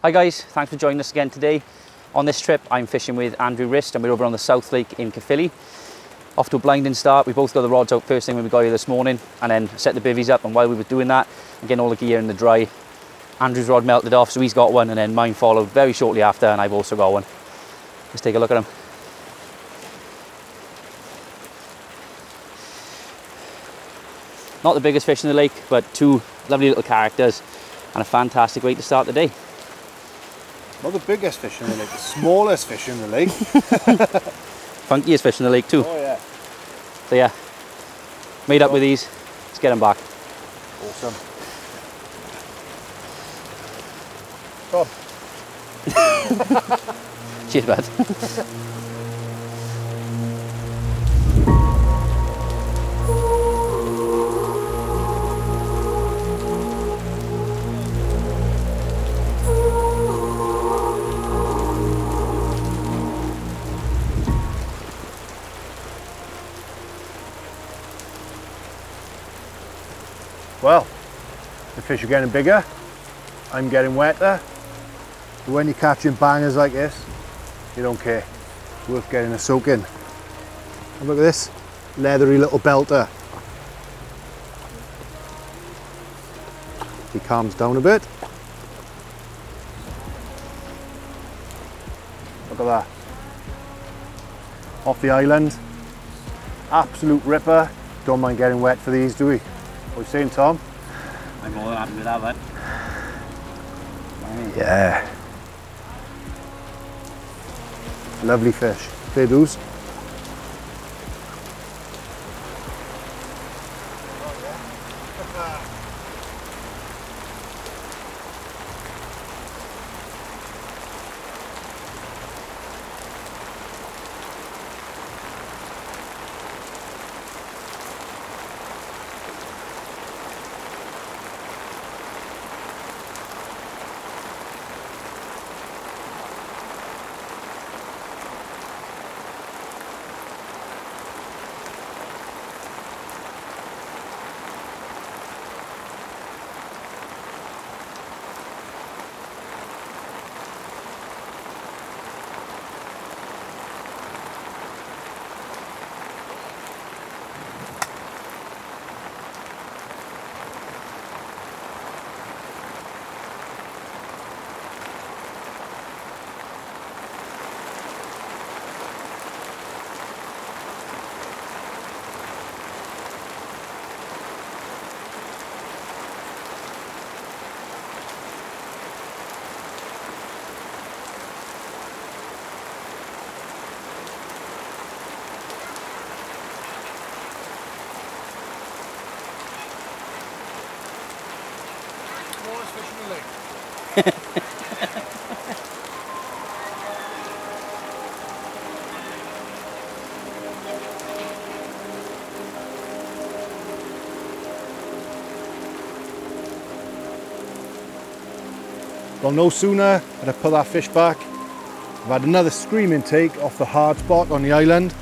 Hi guys, thanks for joining us again today. On this trip, I'm fishing with Andrew Riste and we're over on the South Lake in Caerphilly. Off to a blinding start. We both got the rods out first thing when we got here this morning and then set the bivvies up, and while we were doing that and getting all the gear in the dry, Andrew's rod melted off, so he's got one, and then mine followed very shortly after and I've also got one. Let's take a look at him. Not the biggest fish in the lake, but two lovely little characters and a fantastic way to start the day. Not the biggest fish in the lake, the smallest fish in the lake. Funkiest fish in the lake too. Oh yeah. So yeah, made up with these. Let's get them back. Awesome. Bob. Cheers, bud. Well, the fish are getting bigger, I'm getting wetter. But when you're catching bangers like this, you don't care. It's worth getting a soak in. And look at this leathery little belter. He calms down a bit. Look at that. Off the island. Absolute ripper. Don't mind getting wet for these, do we? What are you saying, Tom? I'm more than happy with that, bud. Yeah. Lovely fish. Fair dues. Smallest fish in the lake. Well, no sooner had I put that fish back, I've had another screaming take off the hard spot on the island.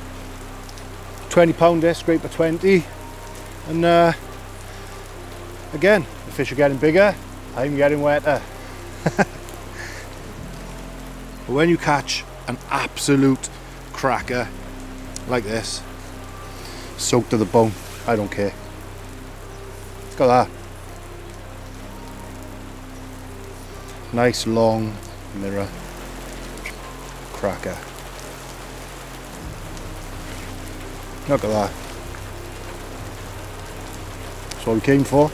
20 pounder, scraper 20, and again, the fish are getting bigger, I'm getting wetter. But when you catch an absolute cracker like this, soaked to the bone, I don't care. Look at that. Nice long mirror cracker. Look at that. That's what we came for.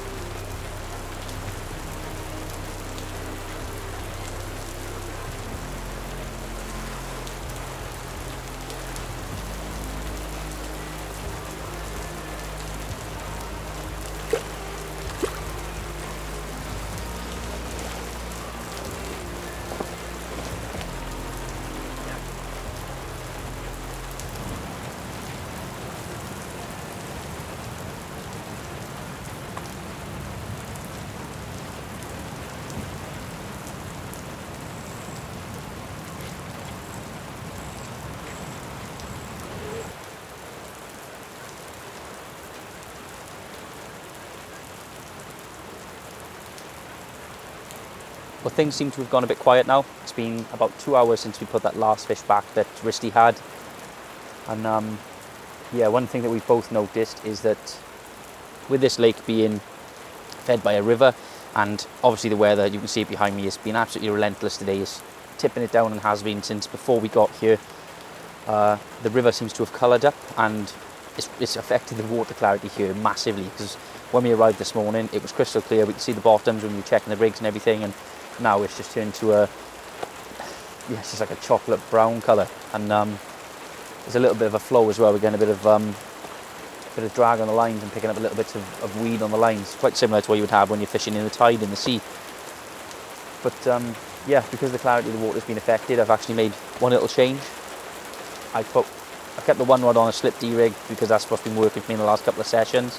But things seem to have gone a bit quiet now. It's been about 2 hours since we put that last fish back that Riste had. And yeah, one thing that we've both noticed is that with this lake being fed by a river, and obviously the weather, you can see it behind me, has been absolutely relentless today. It's tipping it down and has been since before we got here. The river seems to have coloured up, and it's affected the water clarity here massively, because when we arrived this morning it was crystal clear. We could see the bottoms when we were checking the rigs and everything, and now it's just turned to it's just like a chocolate brown colour. And there's a little bit of a flow as well. We're getting a bit of drag on the lines and picking up a little bit of weed on the lines, quite similar to what you would have when you're fishing in the tide in the sea. But yeah, because the clarity of the water's been affected, I've actually made one little change. I kept the one rod on a slip D rig because that's what's been working for me in the last couple of sessions.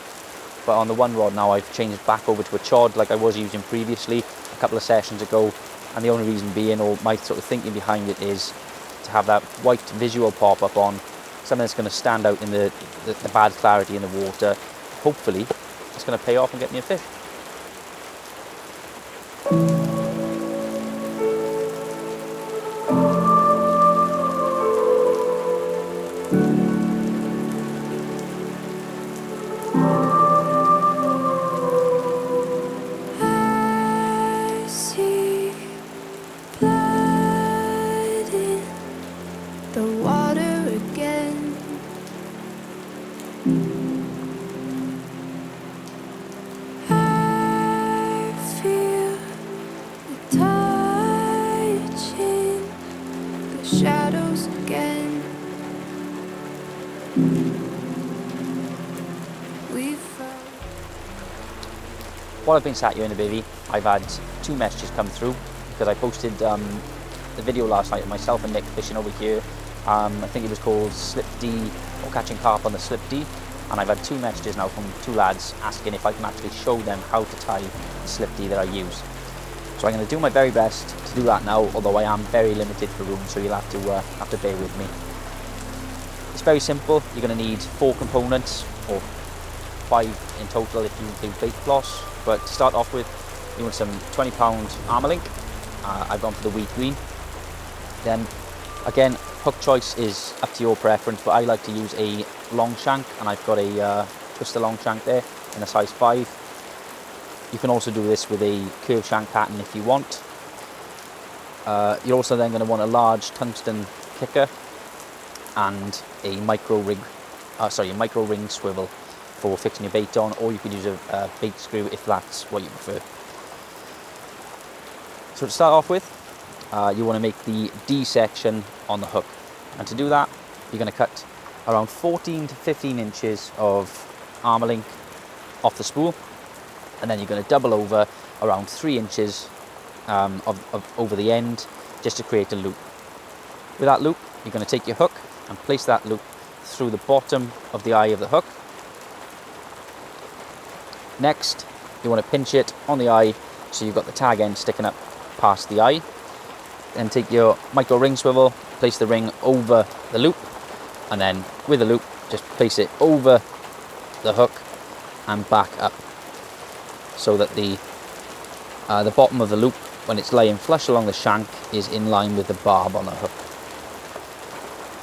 But on the one rod now, I've changed back over to a chod like I was using previously a couple of sessions ago. And the only reason being, or my sort of thinking behind it, is to have that white visual pop up on something that's going to stand out in the bad clarity in the water. Hopefully it's going to pay off and get me a fish. I see blood in the water again. I feel the touch in the shadows again. We found. While I've been sat here in the bivvy, I've had 2 messages come through because I posted the video last night of myself and Nick fishing over here. I think it was called Slip D, or Catching Carp on the Slip D. And I've had 2 messages now from 2 lads asking if I can actually show them how to tie the Slip D that I use. So I'm going to do my very best to do that now, although I am very limited for room, so you'll have to bear with me. It's very simple. You're going to need 4 components, or 5 in total if you include bait floss. But to start off with, you want some 20-pound armour link. I've gone for the wheat green. Then again, hook choice is up to your preference, but I like to use a long shank, and I've got a twister long shank there in a size 5. You can also do this with a curved shank pattern if you want. You're also then going to want a large tungsten kicker and a micro ring swivel for fixing your bait on, or you could use a bait screw if that's what you prefer. So to start off with, you want to make the D section on the hook, and to do that you're going to cut around 14 to 15 inches of armour link off the spool, and then you're going to double over around 3 inches over the end just to create a loop. With that loop, you're going to take your hook and place that loop through the bottom of the eye of the hook. Next, you want to pinch it on the eye so you've got the tag end sticking up past the eye. Then take your micro ring swivel, place the ring over the loop, and then with the loop just place it over the hook and back up, so that the bottom of the loop, when it's laying flush along the shank, is in line with the barb on the hook.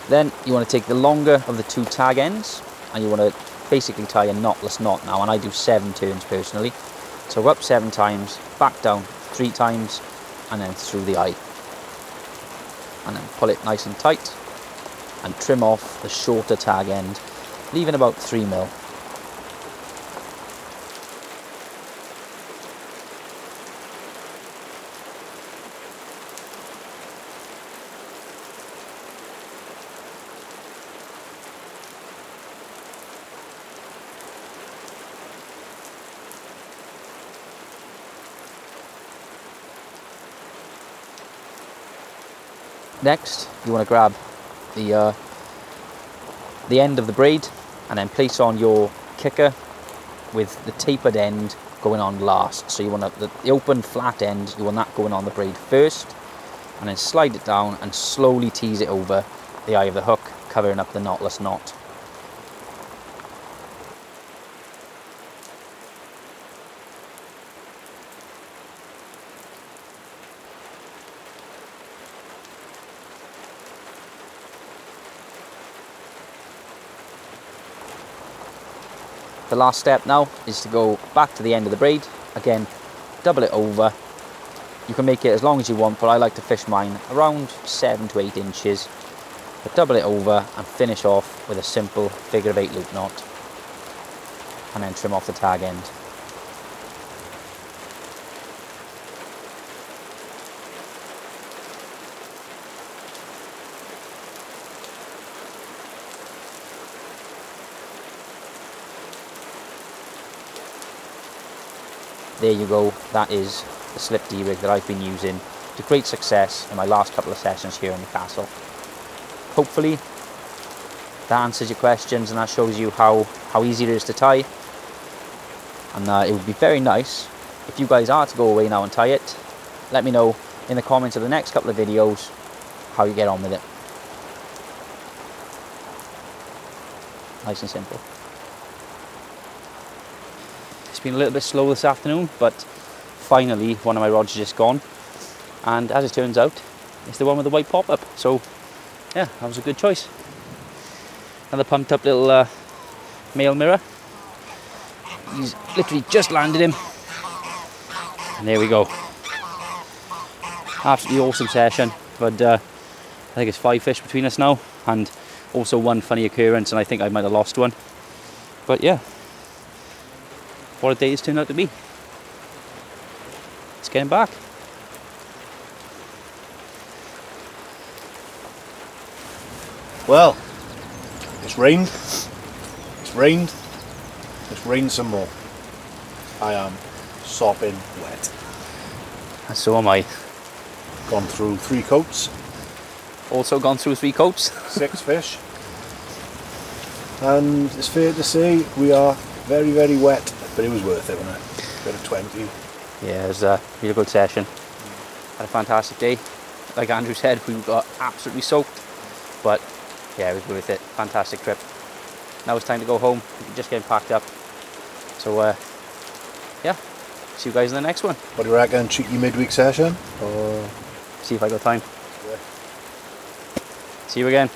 Then you want to take the longer of the 2 tag ends, and you want to basically tie a knotless knot now, and I do 7 turns personally. So go up 7 times, back down 3 times, and then through the eye. And then pull it nice and tight and trim off the shorter tag end, leaving about 3mm. Next, you want to grab the end of the braid and then place on your kicker with the tapered end going on last. So you want the open flat end, you want that going on the braid first, and then slide it down and slowly tease it over the eye of the hook, covering up the knotless knot. The last step now is to go back to the end of the braid. Again, double it over. You can make it as long as you want, but I like to fish mine around 7 to 8 inches. But double it over and finish off with a simple figure of 8 loop knot. And then trim off the tag end. There you go, that is the slip D-rig that I've been using to great success in my last couple of sessions here in the castle. Hopefully that answers your questions and that shows you how easy it is to tie. And it would be very nice if you guys are to go away now and tie it. Let me know in the comments of the next couple of videos how you get on with it. Nice and simple. It's been a little bit slow this afternoon, but finally one of my rods is just gone, and as it turns out it's the one with the white pop-up, so yeah, that was a good choice. Another pumped up little male mirror. He's literally just landed him, and there we go. Absolutely awesome session, but I think it's 5 fish between us now, and also one funny occurrence, and I think I might have lost one, but yeah, what a day it's turned out to be. Let's get him back. Well, it's rained, it's rained, it's rained some more. I am sopping wet. And so am I. Gone through 3 coats, Also gone through 3 coats. 6 fish. And it's fair to say we are very, very wet, but it was worth it, wasn't it? Bit of 20. Yeah, it was a really good session. Had a fantastic day. Like Andrew said, we got absolutely soaked, but yeah, it was worth it. Fantastic trip. Now it's time to go home. We're just getting packed up. So yeah, see you guys in the next one. What do you reckon? Cheeky midweek session? Or See if I got time. Yeah. See you again.